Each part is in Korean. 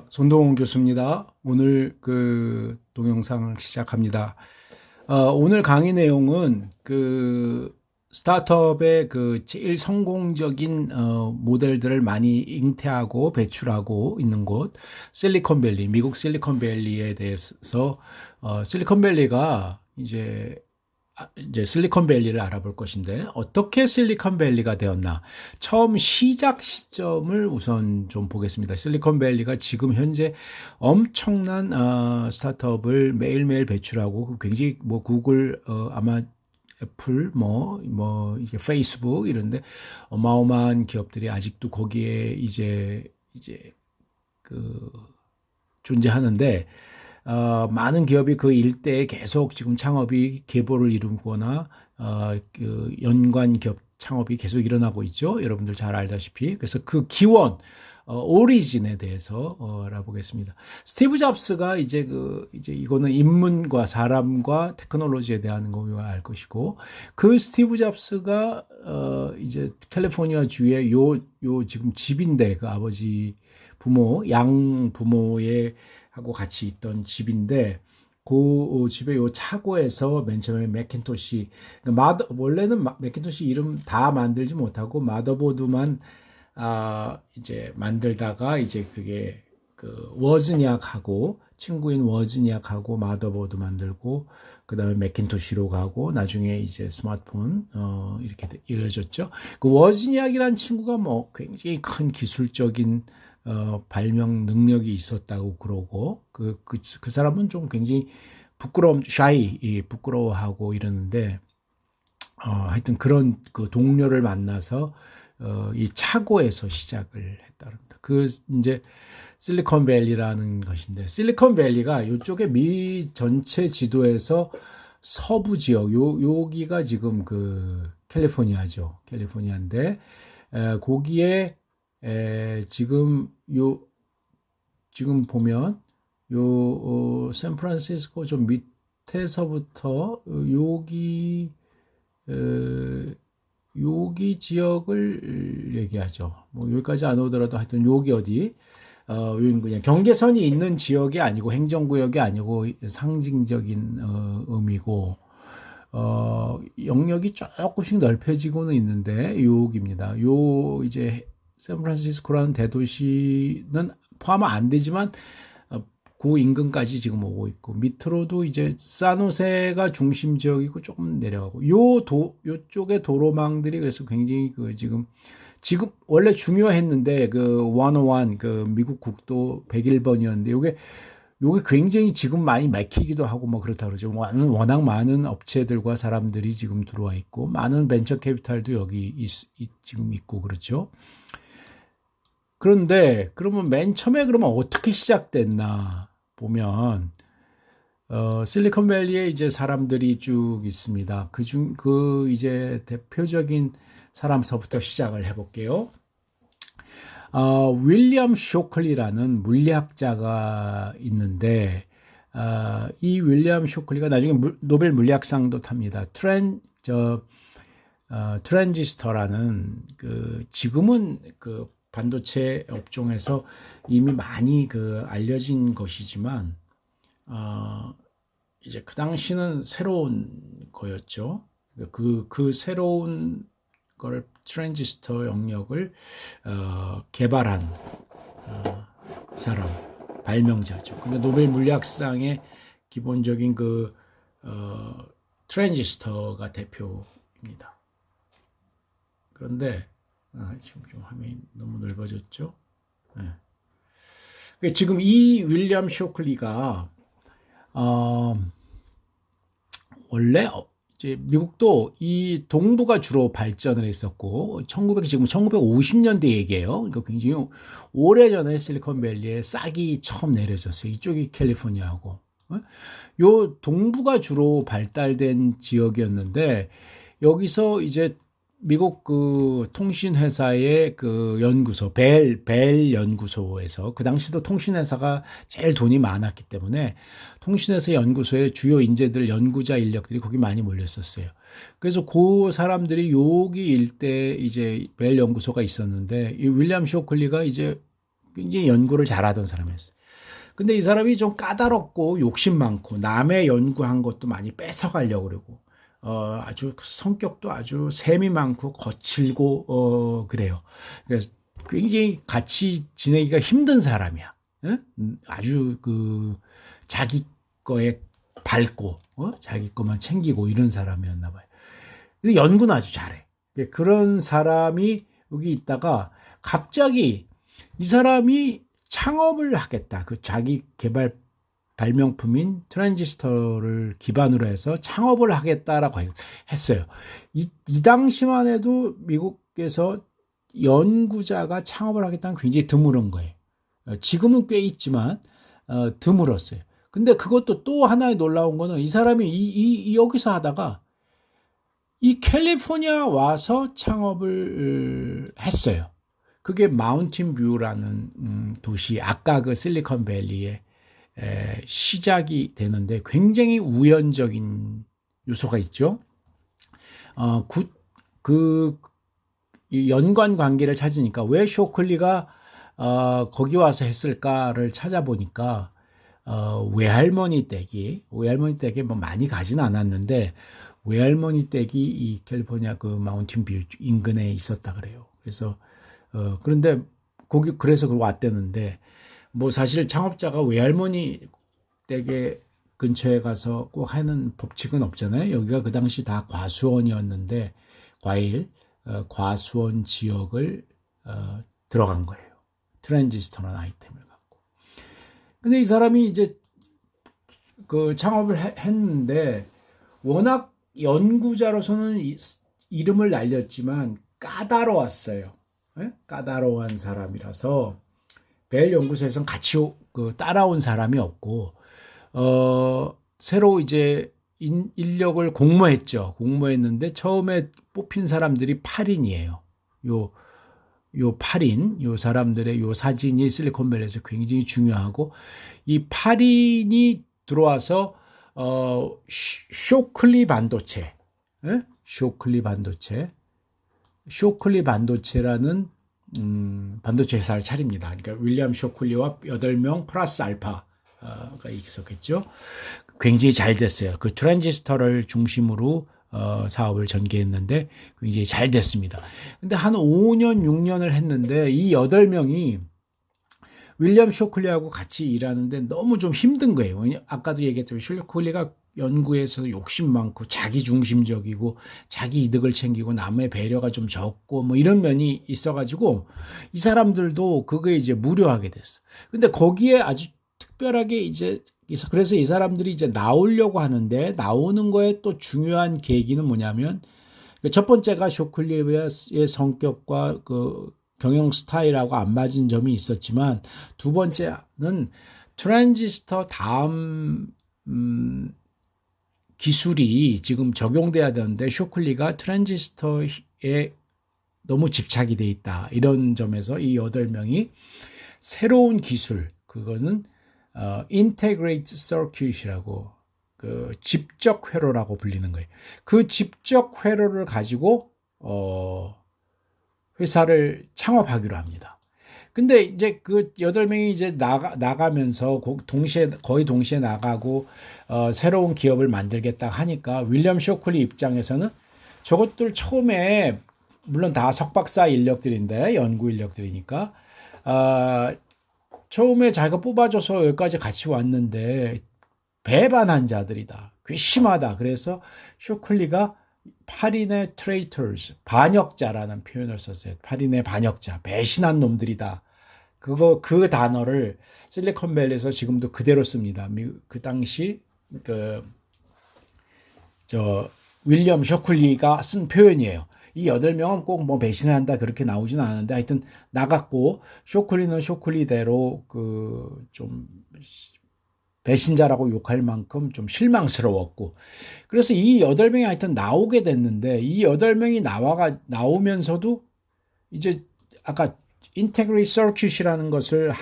손동훈 교수입니다. 오늘 그 동영상을 시작합니다. 오늘 강의 내용은 그 스타트업의 그 제일 성공적인 모델들을 많이 잉태하고 배출하고 있는 곳 실리콘밸리, 미국 실리콘밸리에 대해서 실리콘밸리가 이제 실리콘밸리를 알아볼 것인데 어떻게 실리콘밸리가 되었나 처음 시작 시점을 우선 좀 보겠습니다. 실리콘밸리가 지금 현재 엄청난 스타트업을 매일매일 배출하고 굉장히 뭐 구글 아마 애플 이제 페이스북 이런데 어마어마한 기업들이 아직도 거기에 이제 그 존재하는데 많은 기업이 그 일대에 계속 지금 창업이 계보를 이루거나 그 연관 기업 창업이 계속 일어나고 있죠. 여러분들 잘 알다시피. 그래서 그 기원, 오리진에 대해서 알아보겠습니다. 스티브 잡스가 이제 이거는 인문과 사람과 테크놀로지에 대한 거를 알 것이고, 그 스티브 잡스가 이제 캘리포니아 주에 요 지금 집인데 그 아버지 부모, 양 부모의 하고 같이 있던 집인데 그 집의 요 차고에서 맨 처음에 맥킨토시 원래는 맥킨토시 이름 다 만들지 못하고 마더보드만 이제 만들다가 이제 그게 그 워즈니악하고 친구인 워즈니악하고 마더보드 만들고 그다음에 맥킨토시로 가고 나중에 이제 스마트폰 이렇게 이어졌죠. 그 워즈니악이라는 친구가 뭐 굉장히 큰 기술적인 발명 능력이 있었다고 그러고 그 사람은 좀 굉장히 부끄러워하고 이러는데 하여튼 그런 그 동료를 만나서 이 차고에서 시작을 했다랍니다. 그 이제 실리콘밸리라는 것인데 실리콘밸리가 이쪽에 미 전체 지도에서 서부 지역 여기가 지금 그 캘리포니아죠. 캘리포니아인데 거기에 지금 보면 샌프란시스코 좀 밑에서부터 여기 지역을 얘기하죠. 뭐 여기까지 안 오더라도 하여튼 여기 어디 여기는 그냥 경계선이 있는 지역이 아니고 행정구역이 아니고 상징적인 의미고 영역이 조금씩 넓혀지고는 있는데 여기입니다. 이제 샌프란시스코라는 대도시는 포함 안 되지만 그 인근까지 지금 오고 있고 밑으로도 이제 산호세가 중심 지역이고 조금 내려가고 요쪽의 도로망들이 그래서 굉장히 그 지금 원래 중요했는데 그 101 그 미국 국도 101번이었는데 요게 굉장히 지금 많이 막히기도 하고 뭐 그렇다 그러죠. 워낙 많은 업체들과 사람들이 지금 들어와 있고 많은 벤처 캐피탈도 여기 지금 있고 그렇죠. 그런데 그러면 맨 처음에 그러면 어떻게 시작됐나 보면 실리콘밸리에 이제 사람들이 쭉 있습니다. 그 이제 대표적인 사람서부터 시작을 해볼게요. 윌리엄 쇼클리라는 물리학자가 있는데 이 윌리엄 쇼클리가 나중에 노벨 물리학상도 탑니다. 트랜지스터라는 그 지금은 그 반도체 업종에서 이미 많이 그 알려진 것이지만 이제 그 당시는 새로운 거였죠. 그 새로운 걸 트랜지스터 영역을 개발한 사람 발명자죠. 근데 노벨 물리학상의 기본적인 그 트랜지스터가 대표입니다. 그런데 지금 좀 화면이 너무 넓어졌죠. 네. 지금 이 윌리엄 쇼클리가 원래 이제 미국도 이 동부가 주로 발전을 했었고 지금 1950년대 얘기예요. 그러니까 굉장히 오래전에 실리콘밸리에 싹이 처음 내려졌어요. 이쪽이 캘리포니아하고 요 동부가 주로 발달된 지역이었는데 여기서 이제 미국 그 통신회사의 그 연구소, 벨 연구소에서 그 당시도 통신회사가 제일 돈이 많았기 때문에 통신회사 연구소에 주요 인재들, 연구자 인력들이 거기 많이 몰렸었어요. 그래서 그 사람들이 여기 일대 이제 벨 연구소가 있었는데 이 윌리엄 쇼클리가 이제 굉장히 연구를 잘하던 사람이었어요. 근데 이 사람이 좀 까다롭고 욕심 많고 남의 연구한 것도 많이 뺏어가려고 그러고 아주 성격도 아주 셈이 많고 거칠고 그래요. 그래서 굉장히 같이 지내기가 힘든 사람이야. 응? 아주 그 자기 거에 밝고 자기 것만 챙기고 이런 사람이었나 봐요. 근데 연구는 아주 잘해. 그런 사람이 여기 있다가 갑자기 이 사람이 창업을 하겠다. 그 자기 개발 발명품인 트랜지스터를 기반으로 해서 창업을 하겠다라고 했어요. 이 당시만 해도 미국에서 연구자가 창업을 하겠다는 굉장히 드물은 거예요. 지금은 꽤 있지만 드물었어요. 근데 그것도 또 하나의 놀라운 거는 이 사람이 여기서 하다가 이 캘리포니아 와서 창업을 했어요. 그게 마운틴 뷰라는 도시, 아까 그 실리콘밸리의 시작이 되는데 굉장히 우연적인 요소가 있죠. 이 연관 관계를 찾으니까 왜 쇼클리가 거기 와서 했을까를 찾아보니까 외할머니 댁이 뭐 많이 가진 않았는데 외할머니 댁이 이 캘리포니아 그 마운틴 뷰 인근에 있었다 그래요. 그래서 그런데 거기 그래서 왔대는데 뭐 사실 창업자가 외할머니 댁에 근처에 가서 꼭 하는 법칙은 없잖아요. 여기가 그 당시 다 과수원이었는데 과수원 지역을 들어간 거예요. 트랜지스터라는 아이템을 갖고. 근데 이 사람이 이제 그 창업을 했는데 워낙 연구자로서는 이름을 날렸지만 까다로웠어요. 네? 까다로운 사람이라서 벨 연구소에서는 같이 따라온 사람이 없고 새로 이제 인력을 공모했는데 처음에 뽑힌 사람들이 8인이에요. 요 8인, 요 사람들의 요 사진이 실리콘밸리에서 굉장히 중요하고 이 8인이 들어와서 쇼클리 반도체, 예? 쇼클리 반도체라는 반도체 회사를 차립니다. 그러니까 윌리엄 쇼클리와 8명 플러스 알파가 있었겠죠. 굉장히 잘 됐어요. 그 트랜지스터를 중심으로 사업을 전개했는데 굉장히 잘 됐습니다. 근데 한 5년, 6년을 했는데 이 8명이 윌리엄 쇼클리하고 같이 일하는데 너무 좀 힘든 거예요. 아까도 얘기했지만 쇼클리가 연구에서 욕심 많고 자기 중심적이고 자기 이득을 챙기고 남의 배려가 좀 적고 뭐 이런 면이 있어가지고 이 사람들도 그거에 이제 무료하게 됐어. 근데 거기에 아주 특별하게 이제 그래서 이 사람들이 이제 나오려고 하는데 나오는 거에 또 중요한 계기는 뭐냐면 첫 번째가 쇼클리의 성격과 그 경영 스타일하고 안 맞은 점이 있었지만 두 번째는 트랜지스터 다음 기술이 지금 적용돼야 되는데 쇼클리가 트랜지스터에 너무 집착이 돼 있다. 이런 점에서 이 8명이 새로운 기술, 그거는 integrate circuit이라고 그 집적 회로라고 불리는 거예요. 그 집적 회로를 가지고 회사를 창업하기로 합니다. 근데 이제 그 8명이 이제 나가면서 거의 동시에 나가고 새로운 기업을 만들겠다 하니까 윌리엄 쇼클리 입장에서는 저것들 처음에 물론 다 석박사 인력들인데 연구 인력들이니까 처음에 자기가 뽑아줘서 여기까지 같이 왔는데 배반한 자들이다. 괘씸하다. 그래서 쇼클리가 8인의 traitors, 반역자라는 표현을 썼어요. 8인의 반역자, 배신한 놈들이다. 그 단어를 실리콘밸리에서 지금도 그대로 씁니다. 그 당시 윌리엄 쇼클리가 쓴 표현이에요. 이 8명은 꼭 뭐 배신을 한다 그렇게 나오진 않았는데 하여튼 나갔고 쇼클리는 쇼클리대로 좀 배신자라고 욕할 만큼 좀 실망스러웠고 그래서 이 8명이 하여튼 나오게 됐는데 이 8명이 나오면서도 이제 아까 인테그레이트 서큐트라는 것을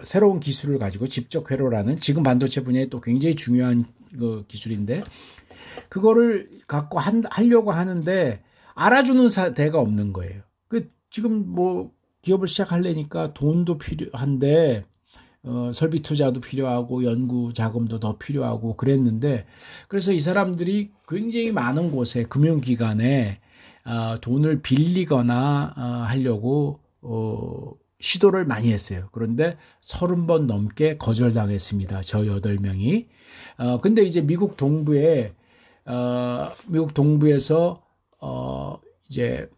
새로운 기술을 가지고 집적 회로라는 지금 반도체 분야에 또 굉장히 중요한 기술인데 그거를 갖고 하려고 하는데 알아주는 데가 없는 거예요. 지금 뭐 기업을 시작하려니까 돈도 필요한데 설비 투자도 필요하고 연구 자금도 더 필요하고 그랬는데 그래서 이 사람들이 굉장히 많은 곳에 금융기관에 돈을 빌리거나 하려고 시도를 많이 했어요. 그런데 30번 넘게 거절당했습니다. 저 8명이. 근데 이제 미국 동부에서 이제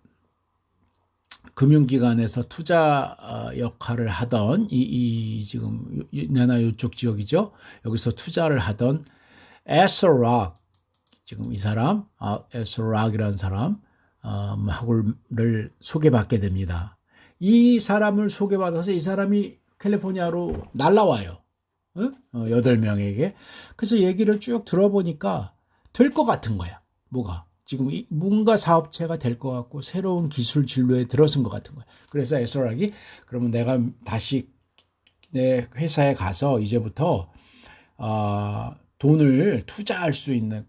금융기관에서 투자 역할을 하던 지금 내나 이쪽 지역이죠. 여기서 투자를 하던 에서락 지금 이 사람 에서락이라는 사람 하고를 소개받게 됩니다. 이 사람을 소개받아서 이 사람이 캘리포니아로 날라와요. 8명에게. 그래서 얘기를 쭉 들어보니까 될 것 같은 거야. 뭐가? 지금 뭔가 사업체가 될 것 같고 새로운 기술 진로에 들어선 것 같은 거야. 그래서 에서락이 그러면 내가 다시 내 회사에 가서 이제부터 돈을 투자할 수 있는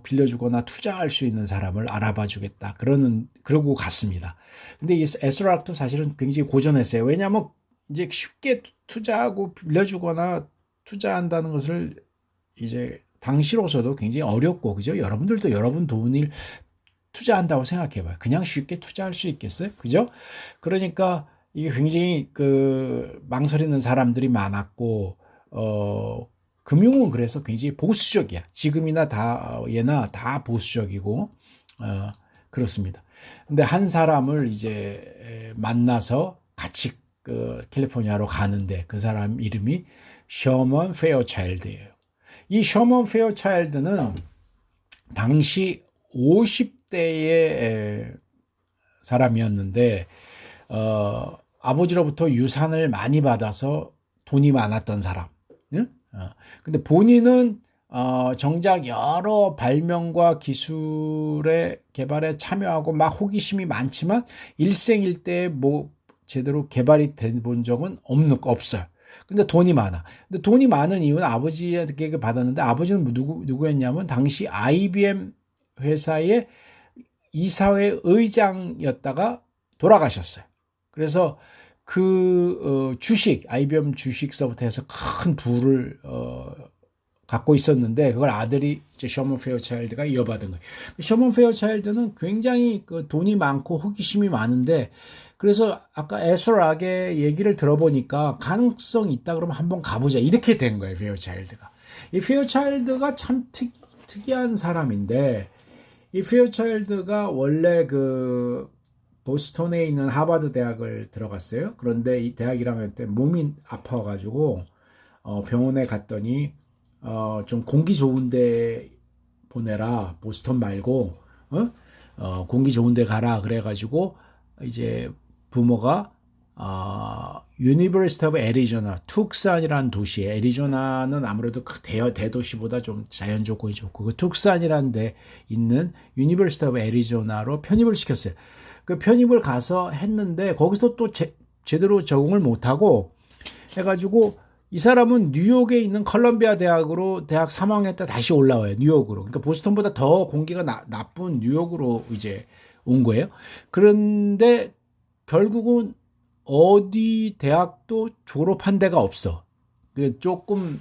빌려주거나 투자할 수 있는 사람을 알아봐 주겠다. 그러고 갔습니다. 근데 이 에서락도 사실은 굉장히 고전했어요. 왜냐하면 이제 쉽게 투자하고 빌려주거나 투자한다는 것을 이제 당시로서도 굉장히 어렵고, 그죠? 여러분들도 여러분 돈을 투자한다고 생각해 봐요. 그냥 쉽게 투자할 수 있겠어요? 그죠? 그러니까 이게 굉장히 망설이는 사람들이 많았고, 금융은 그래서 굉장히 보수적이야. 지금이나 예나 다 보수적이고, 그렇습니다. 근데 한 사람을 이제 만나서 같이 캘리포니아로 가는데 그 사람 이름이 셔먼 페어차일드예요. 이 셔먼 페어차일드는 당시 50대의 사람이었는데 아버지로부터 유산을 많이 받아서 돈이 많았던 사람. 응? 근데 본인은 정작 여러 발명과 기술의 개발에 참여하고 막 호기심이 많지만 일생일대에 뭐 제대로 개발이 된 본 적은 없어요. 근데 돈이 많아. 근데 돈이 많은 이유는 아버지에게 받았는데 아버지는 누구였냐면 당시 IBM 회사의 이사회 의장이었다가 돌아가셨어요. 그래서 IBM 주식서부터 해서 큰 부를 갖고 있었는데 그걸 아들이 이제 셔먼 페어차일드가 이어받은 거예요. 셔먼 페어차일드는 굉장히 돈이 많고 호기심이 많은데 그래서 아까 에서락의 얘기를 들어보니까 가능성이 있다 그러면 한번 가보자 이렇게 된 거예요. 페어차일드가. 이 페어차일드가 참 특이한 사람인데 이 페어차일드가 원래 보스턴에 있는 하버드 대학을 들어갔어요. 그런데 이 대학 1학년 때 몸이 아파가지고 병원에 갔더니 좀 공기 좋은데 보내라. 보스턴 말고 공기 좋은데 가라. 그래가지고 이제 부모가 유니버시티 오브 애리조나, 툭산이라는 도시에, 애리조나는 아무래도 대도시보다 좀 자연 조건이 좋고 그 툭산이라는 데 있는 유니버시티 오브 애리조나로 편입을 시켰어요. 그 편입을 가서 했는데 거기서 또 제대로 적응을 못하고 해가지고 이 사람은 뉴욕에 있는 컬럼비아 대학으로 대학 3학년 때 다시 올라와요. 뉴욕으로. 그러니까 보스턴보다 더 공기가 나쁜 뉴욕으로 이제 온 거예요. 그런데 결국은 어디 대학도 졸업한 데가 없어. 조금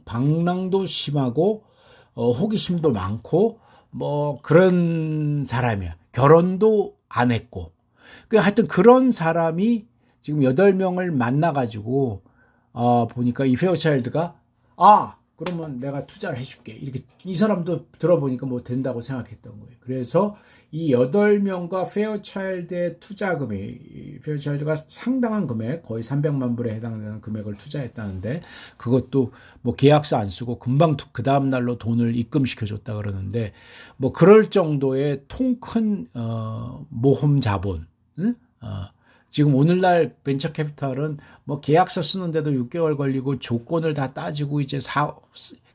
방랑도 심하고 호기심도 많고 뭐 그런 사람이야. 결혼도 안 했고. 하여튼 그런 사람이 지금 8명을 만나가지고 보니까 이 페어차일드가 그러면 내가 투자를 해줄게. 이렇게 이 사람도 들어보니까 뭐 된다고 생각했던 거예요. 그래서 이 8명과 페어차일드의 투자금이 페어차일드가 상당한 금액 거의 300만 불에 해당되는 금액을 투자했다는데 그것도 뭐 계약서 안 쓰고 금방 그 다음 날로 돈을 입금시켜 줬다 그러는데 뭐 그럴 정도의 통큰 모험 자본. 응? 지금 오늘날 벤처 캐피탈은 뭐 계약서 쓰는데도 6개월 걸리고 조건을 다 따지고 이제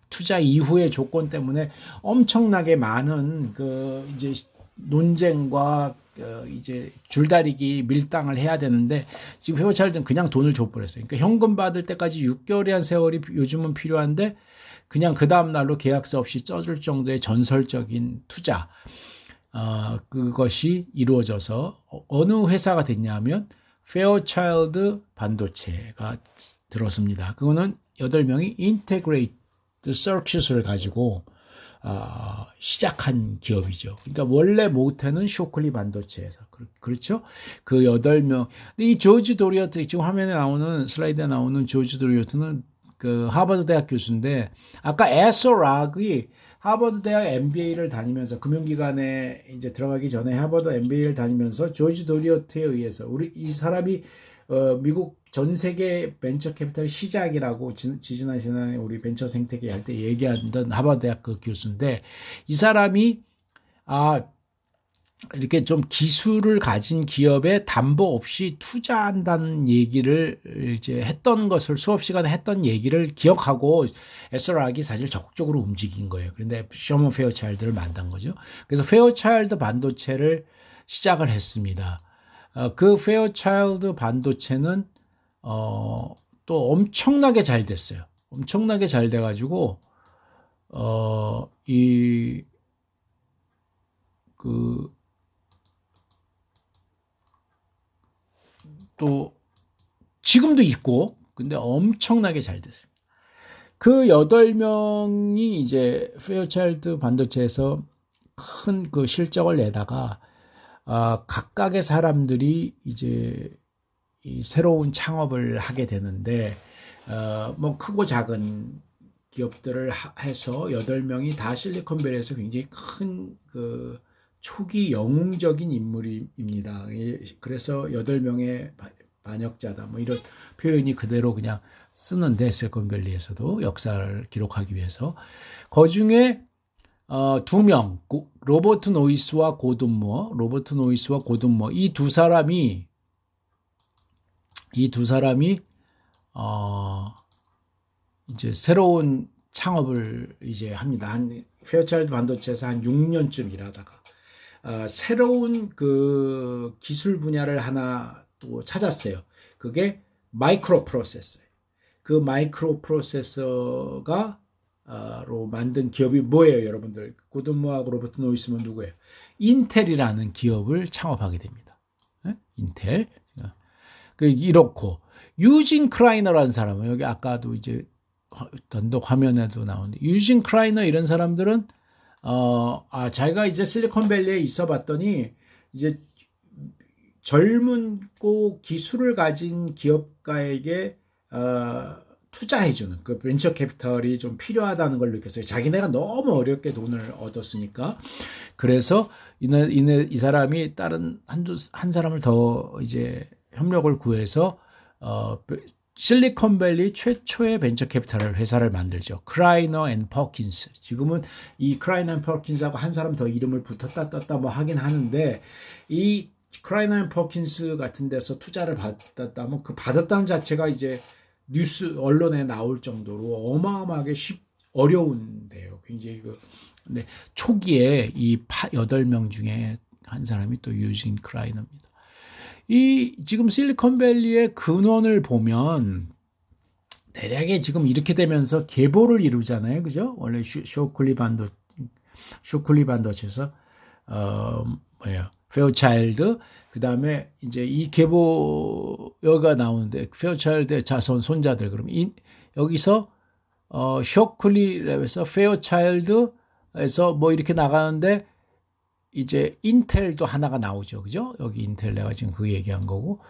투자 이후의 조건 때문에 엄청나게 많은 이제 논쟁과 이제 줄다리기 밀당을 해야 되는데 지금 페어차일드는 그냥 돈을 줘버렸어요. 그러니까 현금 받을 때까지 6개월이란 세월이 요즘은 필요한데 그냥 그 다음 날로 계약서 없이 써줄 정도의 전설적인 투자. 그것이 이루어져서 어느 회사가 됐냐면 페어차일드 반도체가 들었습니다. 그거는 8명이 인테그레이트 서킷을 가지고 시작한 기업이죠. 그러니까 원래 모태는 쇼클리 반도체에서 그렇죠? 그 8명. 근데 이 조지 도리어트 지금 화면에 나오는 슬라이드에 나오는 조지 도리어트는 그 하버드 대학 교수인데 아까 에서 락이 하버드 대학 MBA를 다니면서 금융기관에 이제 들어가기 전에 하버드 MBA를 다니면서 조지 도리어트에 의해서 이 사람이 미국 전 세계 벤처 캐피탈 시작이라고 지지난 시간에 우리 벤처 생태계 할 때 얘기하던 하버드 대학 그 교수인데 이 사람이 이렇게 좀 기술을 가진 기업에 담보 없이 투자한다는 얘기를 이제 했던 것을 수업 시간에 했던 얘기를 기억하고 에스락이 사실 적극적으로 움직인 거예요. 그런데 셔먼 페어차일드를 만든 거죠. 그래서 페어차일드 반도체를 시작을 했습니다. 그 페어차일드 반도체는 또 엄청나게 잘 됐어요. 엄청나게 잘 돼가지고 또 지금도 있고 근데 엄청나게 잘 됐습니다. 그 8명이 이제 페어차일드 반도체에서 큰 그 실적을 내다가 각각의 사람들이 이제 이 새로운 창업을 하게 되는데 뭐 크고 작은 기업들을 해서 8명이 다 실리콘밸리에서 굉장히 큰 그 초기 영웅적인 인물입니다. 그래서 8명의 반역자다. 뭐 이런 표현이 그대로 그냥 쓰는데 실리콘밸리에서도 역사를 기록하기 위해서 그 중에 2명 로버트 노이스와 고든 무어 이 두 사람이 이제 새로운 창업을 이제 합니다. 페어차일드 반도체에서 한 6년쯤 일하다가 새로운 그 기술 분야를 하나 또 찾았어요. 그게 마이크로 프로세서예요. 그 마이크로 프로세서가 로 만든 기업이 뭐예요, 여러분들? 고든 무어하고 로버트 노이스는 누구예요? 인텔이라는 기업을 창업하게 됩니다. 네? 인텔. 이렇고 유진 크라이너라는 사람은 여기 아까도 이제 단독 화면에도 나오는데 유진 크라이너 이런 사람들은 자기가 이제 실리콘밸리에 있어 봤더니 이제 젊은고 기술을 가진 기업가에게 투자해주는 그 벤처 캐피털이 좀 필요하다는 걸 느꼈어요. 자기네가 너무 어렵게 돈을 얻었으니까. 그래서 이 사람이 다른 한 사람을 더 이제 협력을 구해서 실리콘밸리 최초의 벤처 캐피탈 회사를 만들죠. 크라이너 앤 퍼킨스. 지금은 이 크라이너 앤 퍼킨스하고 한 사람 더 이름을 붙었다 떴다 뭐 하긴 하는데 이 크라이너 앤 퍼킨스 같은 데서 투자를 받았다면 그 받았다는 자체가 이제 뉴스 언론에 나올 정도로 어마어마하게 어려운데요. 굉장히 근데 초기에 이 8명 중에 한 사람이 또 유진 크라이너입니다. 이 지금 실리콘밸리의 근원을 보면 대략에 지금 이렇게 되면서 계보를 이루잖아요. 그죠? 원래 쇼클리 반도체에서 페어차일드 그다음에 이제 이 계보가 나오는데 페어차일드의 자손 손자들 그럼 여기서 쇼클리에서 페어차일드에서 뭐 이렇게 나가는데 이제 인텔도 하나가 나오죠. 그죠? 여기 인텔 내가 지금 그 얘기한 거고.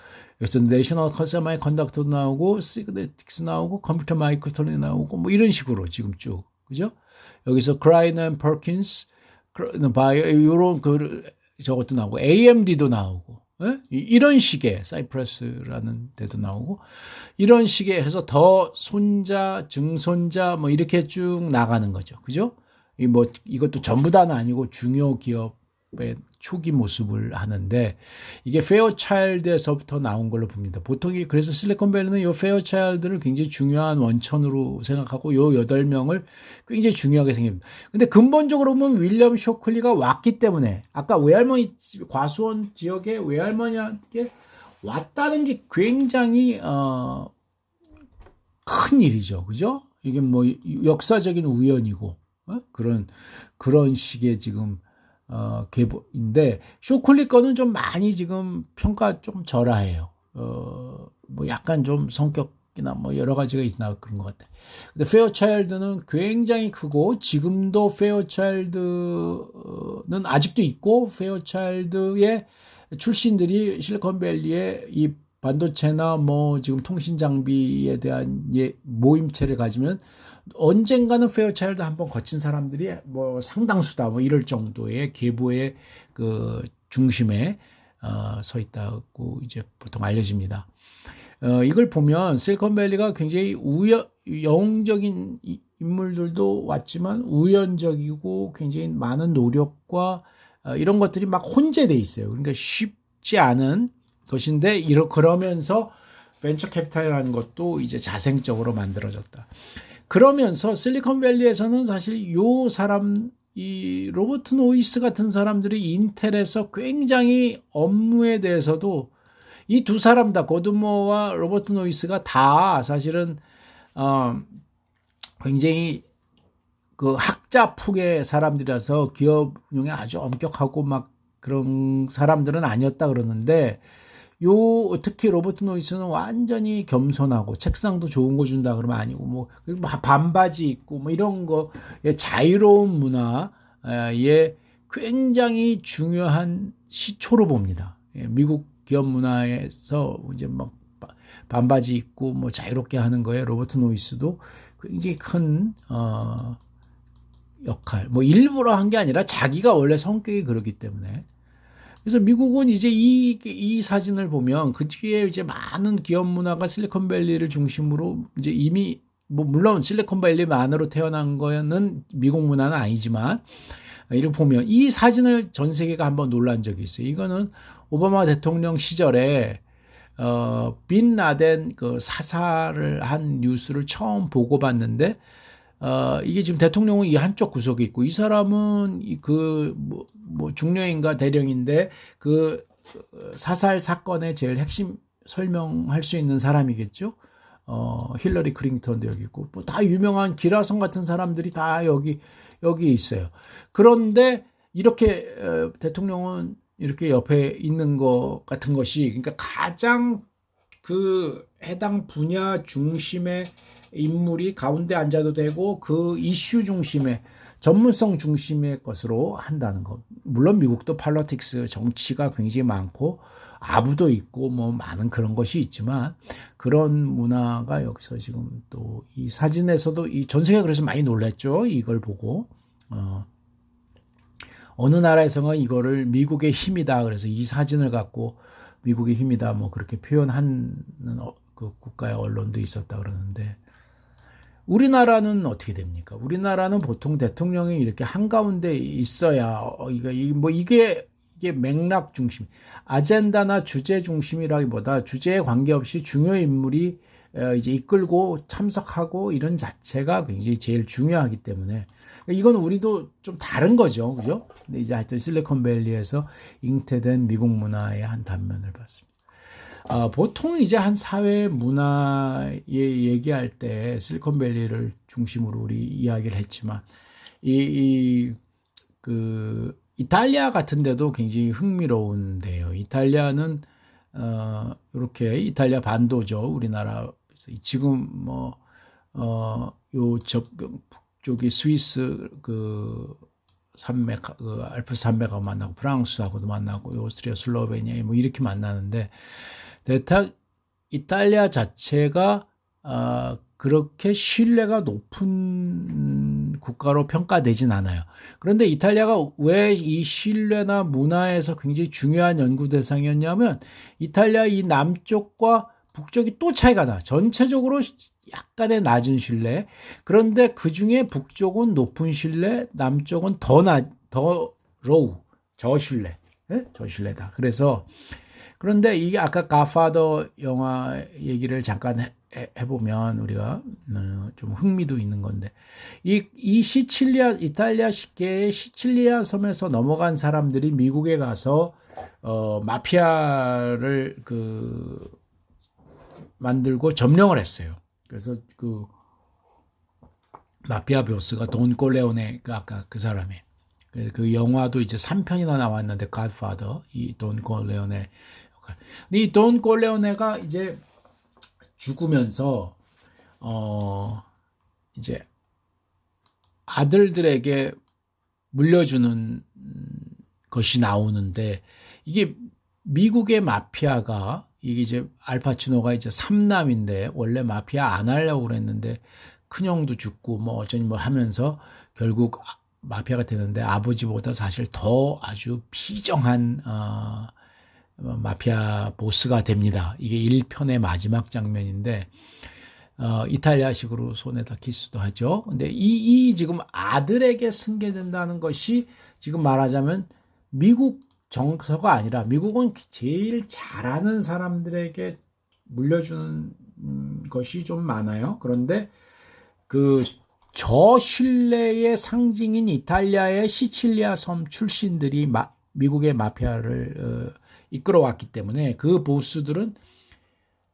여기서 내셔널 세미컨덕터도 나오고 시그네틱스 나오고 컴퓨터 마이크로톤이 나오고 뭐 이런 식으로 지금 쭉. 그죠? 여기서 크라이너 앤 퍼킨스 바이오 이런 저것도 나오고 AMD도 나오고. 예? 이런 식의 사이프러스라는 데도 나오고 이런 식의 해서 더 손자, 증손자 뭐 이렇게 쭉 나가는 거죠. 그죠? 이것도 전부 다는 아니고 중요 기업의 초기 모습을 하는데 이게 페어차일드에서부터 나온 걸로 봅니다. 보통 그래서 실리콘밸리는 이 페어차일드를 굉장히 중요한 원천으로 생각하고 요 8명을 굉장히 중요하게 생깁니다. 근데 근본적으로 보면 윌리엄 쇼클리가 왔기 때문에 아까 외할머니 과수원 지역에 외할머니한테 왔다는 게 굉장히 큰 일이죠. 그죠? 이게 뭐 역사적인 우연이고 그런 식의 지금 계보인데 쇼클리 거는 좀 많이 지금 평가 좀 절하해요. 뭐 약간 좀 성격이나 뭐 여러 가지가 있나 그런 것 같아. 근데 페어차일드는 굉장히 크고 지금도 페어차일드는 아직도 있고 페어차일드의 출신들이 실리콘밸리에 이 반도체나 뭐 지금 통신 장비에 대한 모임체를 가지면 언젠가는 페어차일드 한번 거친 사람들이 뭐 상당수다 뭐 이럴 정도의 계보의 그 중심에 서 있다고 이제 보통 알려집니다. 이걸 보면 실리콘밸리가 굉장히 영웅적인 인물들도 왔지만 우연적이고 굉장히 많은 노력과 이런 것들이 막 혼재돼 있어요. 그러니까 쉽지 않은 것인데 그러면서 벤처 캐피탈이라는 것도 이제 자생적으로 만들어졌다. 그러면서 실리콘밸리에서는 사실 요 사람 이 로버트 노이스 같은 사람들이 인텔에서 굉장히 업무에 대해서도 이 두 사람 다 고드모어와 로버트 노이스가 다 사실은 굉장히 그 학자풍의 사람들이라서 기업 운영에 아주 엄격하고 막 그런 사람들은 아니었다 그러는데 특히 로버트 노이스는 완전히 겸손하고 책상도 좋은 거 준다 그러면 아니고 뭐 반바지 입고 뭐 이런 거 자유로운 문화에 굉장히 중요한 시초로 봅니다. 미국 기업 문화에서 이제 막 반바지 입고 뭐 자유롭게 하는 거에 로버트 노이스도 굉장히 큰 역할, 뭐 일부러 한 게 아니라 자기가 원래 성격이 그렇기 때문에. 그래서 미국은 이제 이 사진을 보면 그 뒤에 이제 많은 기업 문화가 실리콘밸리를 중심으로 이제 이미 뭐 물론 실리콘밸리만으로 태어난 거는 미국 문화는 아니지만 이를 보면 이 사진을 전 세계가 한번 놀란 적이 있어요. 이거는 오바마 대통령 시절에 빈 라덴 그 사살을 한 뉴스를 처음 보고받는데 이게 지금 대통령은 이 한쪽 구석에 있고 이 사람은 뭐 중령인가 대령인데 그 사살 사건의 제일 핵심 설명할 수 있는 사람이겠죠. 힐러리 클린턴도 여기 있고 뭐 다 유명한 기라성 같은 사람들이 다 여기 있어요. 그런데 이렇게 대통령은 이렇게 옆에 있는 것 같은 것이 그러니까 가장 그 해당 분야 중심의 인물이 가운데 앉아도 되고 그 이슈 중심의 전문성 중심의 것으로 한다는 것. 물론 미국도 팔로틱스 정치가 굉장히 많고 아부도 있고 뭐 많은 그런 것이 있지만 그런 문화가 여기서 지금 또 이 사진에서도 이 전 세계가 그래서 많이 놀랐죠. 이걸 보고 어느 나라에서는 이거를 미국의 힘이다. 그래서 이 사진을 갖고 미국의 힘이다. 뭐 그렇게 표현하는 그 국가의 언론도 있었다 그러는데 우리나라는 어떻게 됩니까? 우리나라는 보통 대통령이 이렇게 한가운데 있어야 이게 맥락 중심, 아젠다나 주제 중심이라기보다 주제에 관계없이 중요 인물이 이제 이끌고 참석하고 이런 자체가 굉장히 제일 중요하기 때문에 이건 우리도 좀 다른 거죠, 그죠? 근데 이제 하여튼 실리콘밸리에서 잉태된 미국 문화의 한 단면을 봤습니다. 보통 이제 한 사회 문화에 얘기할 때 실리콘밸리를 중심으로 우리 이야기를 했지만 이탈리아 같은 데도 굉장히 흥미로운데요. 이탈리아는 이렇게 이탈리아 반도죠. 우리나라 지금 북쪽이 스위스 그 산맥 그 알프스 산맥하고 만나고 프랑스하고도 만나고 오스트리아 슬로베니아 뭐 이렇게 만나는데 대략 이탈리아 자체가 그렇게 신뢰가 높은 국가로 평가되진 않아요. 그런데 이탈리아가 왜 이 신뢰나 문화에서 굉장히 중요한 연구 대상이었냐면 이탈리아 이 남쪽과 북쪽이 또 차이가 나. 전체적으로 약간의 낮은 신뢰. 그런데 그 중에 북쪽은 높은 신뢰, 남쪽은 더 로우, 저신뢰. 네? 저신뢰다. 그런데 이게 아까 가파더 영화 얘기를 잠깐 해보면 우리가 좀 흥미도 있는 건데 이 이탈리아계의 시칠리아 섬에서 넘어간 사람들이 미국에 가서 마피아를 만들고 점령을 했어요. 그래서 그 마피아 보스가 돈 콜레오네 아까 그 사람이 그 영화도 이제 3편이나 나왔는데 갓파더 이 돈 콜레오네 역할. 근데 이 돈 콜레오네가 이제 죽으면서 이제 아들들에게 물려주는 것이 나오는데 이게 미국의 마피아가 이게 이제 알파치노가 이제 삼남인데 원래 마피아 안 하려고 그랬는데 큰형도 죽고 뭐 어쩌니 뭐 하면서 결국 마피아가 되는데 아버지보다 사실 더 아주 비정한 마피아 보스가 됩니다. 이게 1편의 마지막 장면인데 이탈리아식으로 손에다 키스도 하죠. 근데 이 지금 아들에게 승계된다는 것이 지금 말하자면 미국 정서가 아니라 미국은 제일 잘하는 사람들에게 물려주는 것이 좀 많아요. 그런데 그 저신뢰의 상징인 이탈리아의 시칠리아 섬 출신들이 미국의 마피아를 이끌어왔기 때문에 그 보스들은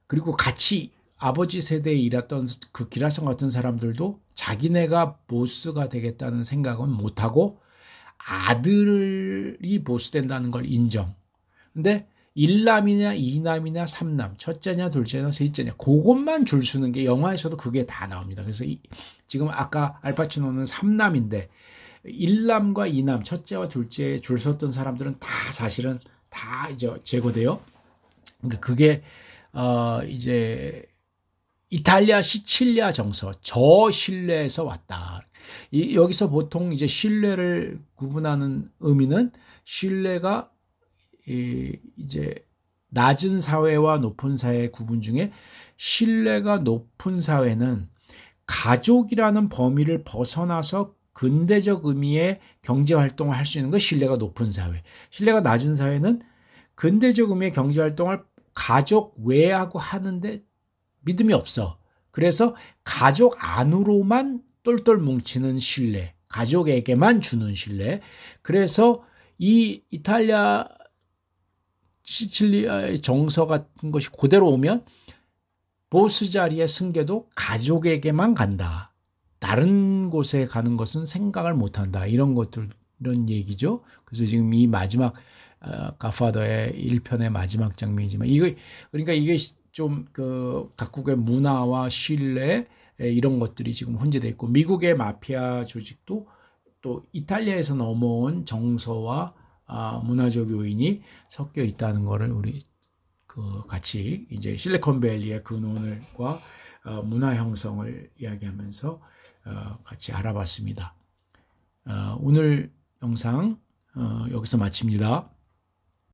그리고 같이 아버지 세대에 일했던 그 기라성 같은 사람들도 자기네가 보스가 되겠다는 생각은 못하고 아들이 보스 된다는 걸 인정. 근데 1남이냐 2남이냐 3남, 첫째냐 둘째냐 셋째냐 그것만 줄 서는 게 영화에서도 그게 다 나옵니다. 그래서 지금 아까 알파치노는 3남인데 1남과 2남, 첫째와 둘째에 줄 섰던 사람들은 다 사실은 다 이제 제거돼요. 그러니까 그게 이제 이탈리아 시칠리아 정서 저신뢰에서 왔다. 여기서 보통 이제 신뢰를 구분하는 의미는 신뢰가 이제 낮은 사회와 높은 사회의 구분 중에 신뢰가 높은 사회는 가족이라는 범위를 벗어나서 근대적 의미의 경제 활동을 할 수 있는 것 신뢰가 높은 사회. 신뢰가 낮은 사회는 근대적 의미의 경제 활동을 가족 외하고 하는데 믿음이 없어. 그래서 가족 안으로만 똘똘 뭉치는 신뢰, 가족에게만 주는 신뢰. 그래서 이 이탈리아 시칠리아의 정서 같은 것이 그대로 오면 보스 자리의 승계도 가족에게만 간다. 다른 곳에 가는 것은 생각을 못한다. 이런 것들, 이런 얘기죠. 그래서 지금 이 마지막 갓파더의 1편의 마지막 장면이지만 그러니까 이게 좀 그 각국의 문화와 신뢰 이런 것들이 지금 혼재되어 있고 미국의 마피아 조직도 또 이탈리아에서 넘어온 정서와 문화적 요인이 섞여 있다는 것을 우리 그 같이 이제 실리콘밸리의 근원과 문화 형성을 이야기하면서 같이 알아봤습니다. 오늘 영상 여기서 마칩니다.